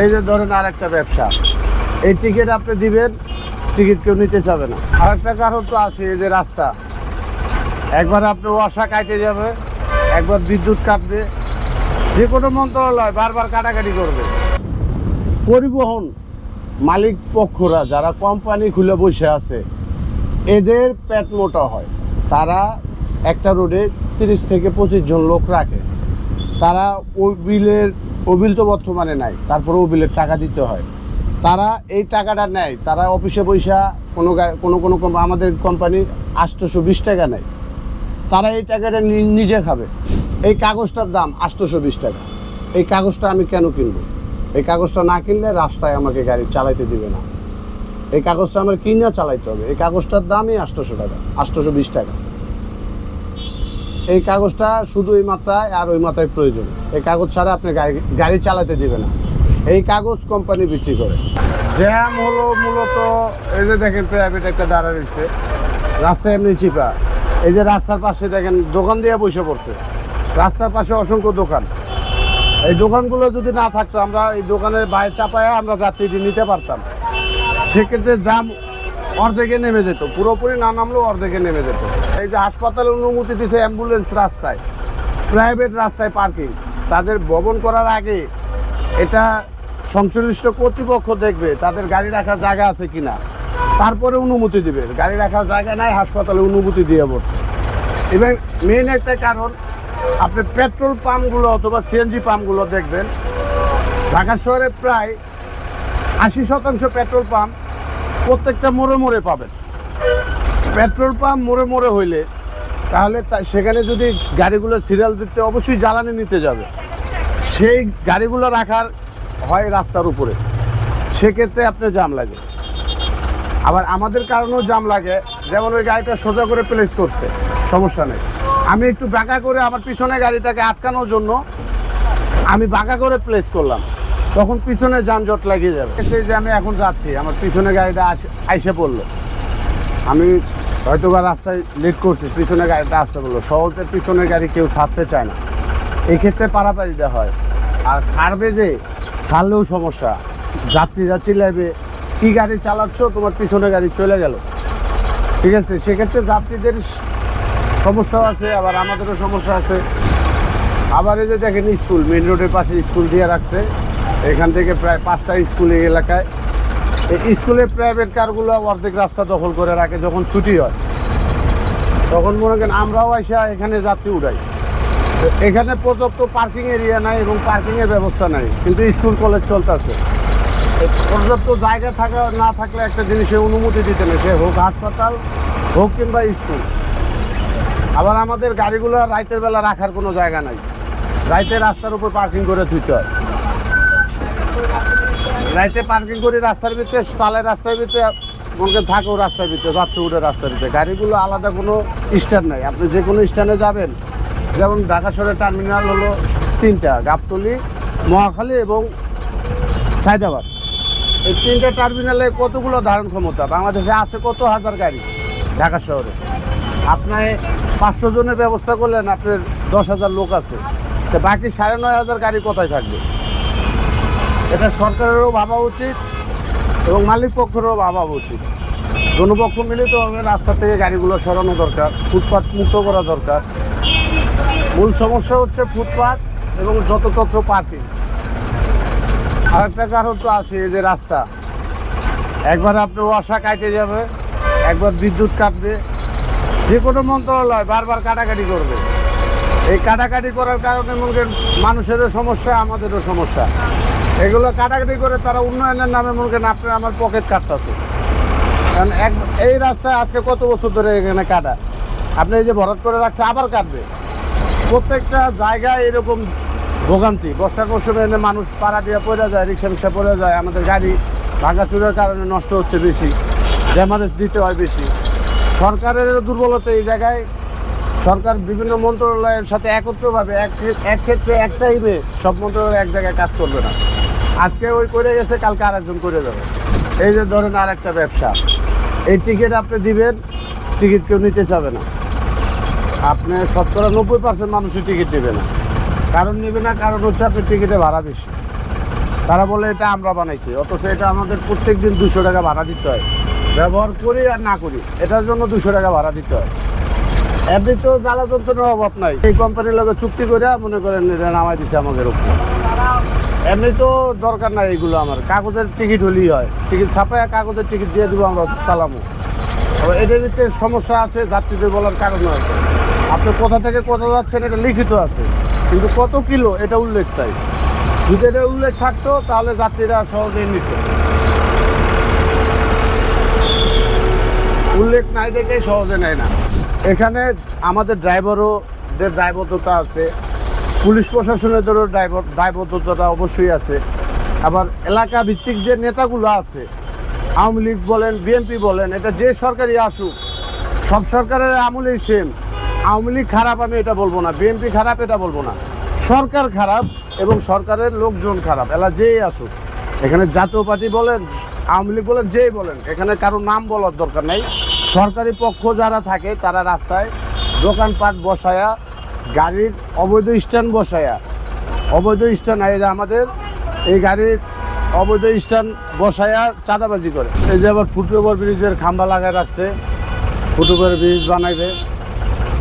এই যে ধরেন আর একটা ব্যবসা, এই টিকিট আপনি দিবেন, টিকিট কেউ নিতে চাবে না। আর একটা কারণ তো আছে, এই যে রাস্তা, একবার আপনি ওয়াসা কাটে যাবে, একবার বিদ্যুৎ কাটবে, যে কোনো মন্ত্রণালয় বারবার কাটাকাটি করবে। পরিবহন মালিক পক্ষরা যারা কোম্পানি খুলে বসে আছে, এদের পেট মোটা হয়। তারা একটা রোডে 30 থেকে 25 জন লোক রাখে। তারা ওই বিল তো বর্তমানে নাই, তারপরে ওই বিলের টাকা দিতে হয়। তারা এই টাকাটা নেয়, তারা অফিসে পয়সা কোনো আমাদের কোম্পানি 820 টাকা নেয়, তারা এই টাকাটা নিজে খাবে। এই কাগজটার দাম 820 টাকা। এই কাগজটা আমি কেন কিনবো? এই কাগজটা না কিনলে রাস্তায় আমাকে গাড়ি চালাইতে দিবে না। এই কাগজটা আমার কিনে চালাইতে হবে। এই কাগজটার দামই 800 টাকা, 820 টাকা। এই কাগজটা শুধু এই মাত্রায় আর ওই মাত্রায় প্রয়োজন। এই কাগজ ছাড়া আপনি গাড়ি চালাতে দিবে না। এই কাগজ কোম্পানি বিক্রি করে। জ্যাম হলো মূলত এই যে দেখেন প্রাইভেট একটা দাঁড়া রয়েছে, রাস্তায় এমনি চিপা। এই যে রাস্তার পাশে দেখেন দোকান দিয়ে বসে পড়ছে, রাস্তার পাশে অসংখ্য দোকান। এই দোকানগুলো যদি না থাকতো, আমরা এই দোকানের বাইরে চাপায় আমরা যাত্রী নিতে পারতাম। সেক্ষেত্রে জ্যাম অর্ধেকে নেমে যেত, পুরোপুরি না নামলেও অর্ধেকে নেমে যেত। এই যে হাসপাতালের অনুমতি দিচ্ছে অ্যাম্বুলেন্স রাস্তায়, প্রাইভেট রাস্তায় পার্কিং, তাদের ভবন করার আগে এটা সংশ্লিষ্ট কর্তৃপক্ষ দেখবে তাদের গাড়ি রাখার জায়গা আছে কিনা, তারপরে অনুমতি দিবে। গাড়ি রাখার জায়গা নাই, হাসপাতালে অনুমতি দিয়ে পড়ছে। এবং মেইন একটা কারণ, আপনি পেট্রোল পাম্পগুলো অথবা সিএনজি পাম্পগুলো দেখবেন, ঢাকা শহরে প্রায় 80% পেট্রোল পাম্প প্রত্যেকটা মোড়ে মোড়ে পাবেন। পেট্রোল পাম্প মোড়ে মোড়ে হইলে তাহলে সেখানে যদি গাড়িগুলো সিরিয়াল দিতে অবশ্যই জ্বালানি নিতে যাবে, সেই গাড়িগুলো রাখার হয় রাস্তার উপরে, সেক্ষেত্রে আপনার জাম লাগে। আবার আমাদের কারণেও জাম লাগে, যেমন ওই গাড়িটা সোজা করে প্লেস করছে, সমস্যা নেই। আমি একটু বাঁকা করে আমার পিছনে গাড়িটাকে আটকানোর জন্য আমি বাঁকা করে প্লেস করলাম, তখন পিছনে যানজট লাগিয়ে যাবে। সেই যে আমি এখন যাচ্ছি, আমার পিছনে গাড়িটা আইসে পড়লো, আমি হয়তো বা রাস্তায় লেট করছি, পিছনে গাড়িটা আসতে বললো। সহজে পিছনের গাড়ি কেউ ছাড়তে চায় না, এই ক্ষেত্রে পারাপারিটা হয়। আর ছাড়বে যে, ছাড়লেও সমস্যা, যাত্রীরা চিল্লাইবে, কি গাড়ি চালাচ্ছ, তোমার পিছনে গাড়ি চলে গেল। ঠিক আছে, সেক্ষেত্রে যাত্রীদের সমস্যাও আছে, আবার আমাদেরও সমস্যা আছে। আবার এই যে দেখেন স্কুল, মেন রোডের পাশে স্কুল দিয়ে রাখছে, এখান থেকে প্রায় 5টা স্কুল এই এলাকায়। এই স্কুলের প্রাইভেট কারগুলো অর্ধেক রাস্তা দখল করে রাখে। যখন ছুটি হয় তখন মনে করেন আমরাও আসা এখানে যাত্রী উঠাই। এখানে পর্যাপ্ত পার্কিং এরিয়া নাই এবং পার্কিংয়ের ব্যবস্থা নাই, কিন্তু স্কুল কলেজ চলতেছে। পর্যাপ্ত জায়গা না থাকলে একটা জিনিসের অনুমতি দিতে নেই, সে হোক হাসপাতাল হোক কিংবা স্কুল। আবার আমাদের গাড়িগুলো রাতের বেলা রাখার কোনো জায়গা নাই, রাতে রাস্তার উপর পার্কিং করে থুইতে হয়। রাইতে পার্কিং করি রাস্তার ভিতরে, সালের রাস্তার ভিতরে, মনে থাকেও রাস্তার ভিতরে, যাত্রী উঠে রাস্তার ভিতরে। গাড়িগুলো আলাদা কোনো স্ট্যান্ড নাই, আপনি যে কোনো স্ট্যান্ডে যাবেন। যেমন ঢাকা শহরের টার্মিনাল হলো 3টা, গাবতলী, মহাখালী এবং সায়দাবাদ। এই 3টা টার্মিনালে কতগুলো ধারণ ক্ষমতা? বাংলাদেশে আছে কত হাজার গাড়ি ঢাকা শহরে। আপনার 500 জনের ব্যবস্থা করলেন, আপনার 10,000 লোক আছে, তো বাকি 9,500 গাড়ি কোথায় থাকবে? এটা সরকারেরও ভাবা উচিত এবং মালিক পক্ষেরও ভাবা উচিত। দোনোপক্ষ মিলিতভাবে রাস্তা থেকে গাড়িগুলো সরানো দরকার, ফুটপাত মুক্ত করা দরকার। মূল সমস্যা হচ্ছে ফুটপাত এবং যত্রতত্র পার্কিং। আর একটা কারণ তো আছে, এই যে রাস্তা, একবার আপনি ওয়াসা কাটে যাবে, একবার বিদ্যুৎ কাটবে, যে কোনো মন্ত্রণালয় বারবার কাটাকাটি করবে। এই কাটাকাটি করার কারণে মনে করেন মানুষেরও সমস্যা, আমাদেরও সমস্যা। এগুলো কাটাকাটি করে তারা উন্নয়নের নামে মনে করেন আপনার আমার পকেট কাটতেছে। কারণ এই রাস্তায় আজকে কত বছর ধরে এখানে কাটা, আপনি এই যে ভরাট করে রাখছে আবার কাটবে। প্রত্যেকটা জায়গায় এরকম ভোগান্তি। বর্ষার মৌসুমে এনে মানুষ পাড়া দিয়ে পড়ে যায়, রিক্সা পড়ে যায়, আমাদের গাড়ি ভাঙাচুরের কারণে নষ্ট হচ্ছে বেশি, ড্যামেজ দিতে হয় বেশি। সরকারের দুর্বলতা এই জায়গায়। সরকার বিভিন্ন মন্ত্রণালয়ের সাথে একত্রভাবে এক ক্ষেত্রে এক টাইমে সব মন্ত্রণালয় এক জায়গায় কাজ করবে না। আজকে ওই করে গেছে, কালকে আরেকজন করে যাবে। এই যে ধরেন আর একটা ব্যবসা, এই টিকিট আপনি দিবেন, টিকিট কেউ নিতে চাবে না। আপনি 90% মানুষই টিকিট দেবে না। কারণ নেবে না, কারণ হচ্ছে আপনার টিকিটে ভাড়া বেশি। তারা বলে এটা আমরা বানাইছি, অথচ এটা আমাদের প্রত্যেক দিন 200 টাকা ভাড়া দিতে হয়। ব্যবহার করি আর না করি এটার জন্য 200 টাকা ভাড়া দিতে হয়। এমনি তো জ্বালা যন্ত্রণার অভাব নাই। এই কোম্পানির লোক চুক্তি করে মনে করেন এটা নামাই দিছে আমাদের উপর। এমনি তো দরকার নাই এগুলো, আমার কাগজের টিকিট হলেই হয়, টিকিট ছাপায় কাগজের টিকিট দিয়ে দেবো, আমরা চালামো। তবে এদের ভিতরে সমস্যা আছে, যাত্রীদের বলার কাগজ নয়, আপনি কোথা থেকে কোথা যাচ্ছেন এটা লিখিত আছে, কিন্তু কত কিলো এটা উল্লেখ তাই। যদি এটা উল্লেখ থাকতো তাহলে যাত্রীরা সহজেই নিত। উল্লেখ নাই দেখে সহজে নেয় না। এখানে আমাদের ড্রাইভারদের দায়বদ্ধতা আছে, পুলিশ প্রশাসনেরও দায়বদ্ধতা অবশ্যই আছে। আবার এলাকা ভিত্তিক যে নেতাগুলো আছে, আওয়ামী লীগ বলেন বিএনপি বলেন, এটা যে সরকারই আসুক, সব সরকারের আমলেই সেম। আওয়ামী লীগ খারাপ আমি এটা বলবো না, বিএনপি খারাপ এটা বলবো না, সরকার খারাপ এবং সরকারের লোকজন খারাপ। এলা যেই আসুক, এখানে জাতীয় পার্টি বলেন আওয়ামী লীগ বলেন যেই বলেন, এখানে কারো নাম বলার দরকার নেই। সরকারি পক্ষ যারা থাকে তারা রাস্তায় দোকানপাট বসায়া, গাড়ির অবৈধ স্ট্যান্ড বসায়া, অবৈধ স্ট্যান্ড এই যে আমাদের এই গাড়ির অবৈধ স্ট্যান্ড বসায়া চাঁদাবাজি করে। এই যে আবার ফুটওভার ব্রিজের খাম্বা লাগায় রাখছে, ফুটওভার ব্রিজ বানাইবে,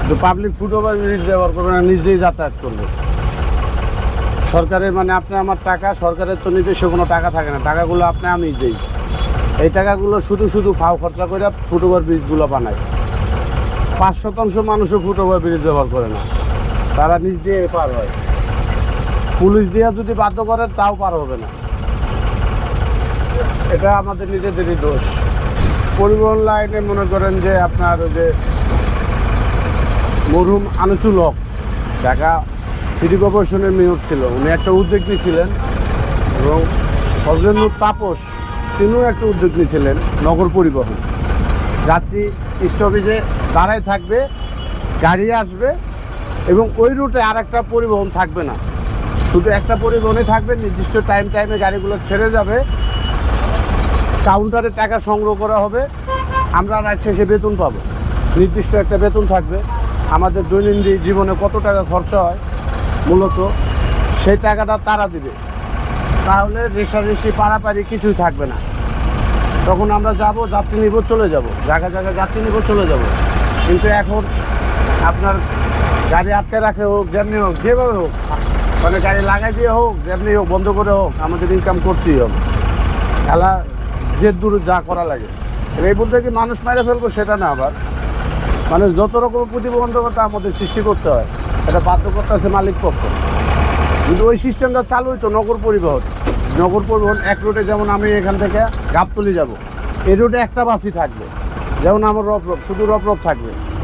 তো পাবলিক ফুটওভার ব্রিজ ব্যবহার করবে না, নিজ দিয়েই যাতায়াত করবে। সরকারের মানে আপনি আমার টাকা, সরকারের তো নিজস্ব কোনো টাকা থাকে না, টাকাগুলো আপনি আমি দিই। এই টাকাগুলো শুধু শুধু ফাও খরচা করে ফুটওভার ব্রিজগুলো বানায়। 5% মানুষও ফুটওভার ব্রিজ ব্যবহার করে না, তারা নিজ দিয়ে পার হয়। পুলিশ দিয়ে যদি বাধ্য করে তাও পার হবে না। এটা আমাদের নিজেদেরই দোষ। পরিবহন লাইনে মনে করেন যে আপনার ওই যে মরহুম আনিসুল হক ঢাকা সিটি কর্পোরেশনের মেয়র ছিল, উনি একটা উদ্যোগ নিয়েছিলেন, এবং ফজলুল তাপস তিনিও একটা উদ্যোগ নিয়েছিলেন, নগর পরিবহন। যাত্রী স্টপেজে দাঁড়ায় থাকবে, গাড়ি আসবে এবং ওই রুটে আর একটা পরিবহন থাকবে না, শুধু একটা পরিবহনই থাকবে। নির্দিষ্ট টাইমে গাড়িগুলো ছেড়ে যাবে, কাউন্টারে টাকা সংগ্রহ করা হবে, আমরা রাত শেষে বেতন পাবো। নির্দিষ্ট একটা বেতন থাকবে। আমাদের দৈনন্দিন জীবনে কত টাকা খরচা হয় মূলত সেই টাকাটা তারা দিবে। তাহলে রেষারেষি পারাপারি কিছুই থাকবে না। তখন আমরা যাব, যাত্রী নিব, চলে যাব, জায়গায় জায়গায় যাত্রী নিব, চলে যাব। কিন্তু এখন আপনার গাড়ি আটকে রাখে হোক, যেমনি হোক, যেভাবে হোক, মানে গাড়ি লাগাই দিয়ে হোক, যেমনি হোক, বন্ধ করে হোক, আমাদের ইনকাম করতেই হবে। খেলা যে দূর যা করা লাগে। এই বলতে কি মানুষ মেরে ফেলবো সেটা না, আবার মানে যত রকম প্রতিবন্ধকতা আমাদের সৃষ্টি করতে হয়, এটা বাধ্য করতে আছে মালিক পক্ষ। কিন্তু ওই সিস্টেমটা চালুই তো নগর পরিবহন। নগর পরিবহন এক রুটে, যেমন আমি এখান থেকে গাবতলী যাব, এই রুটে একটা বাসই থাকবে, যেমন আমার রফরফ, শুধু রফরফ থাকবে।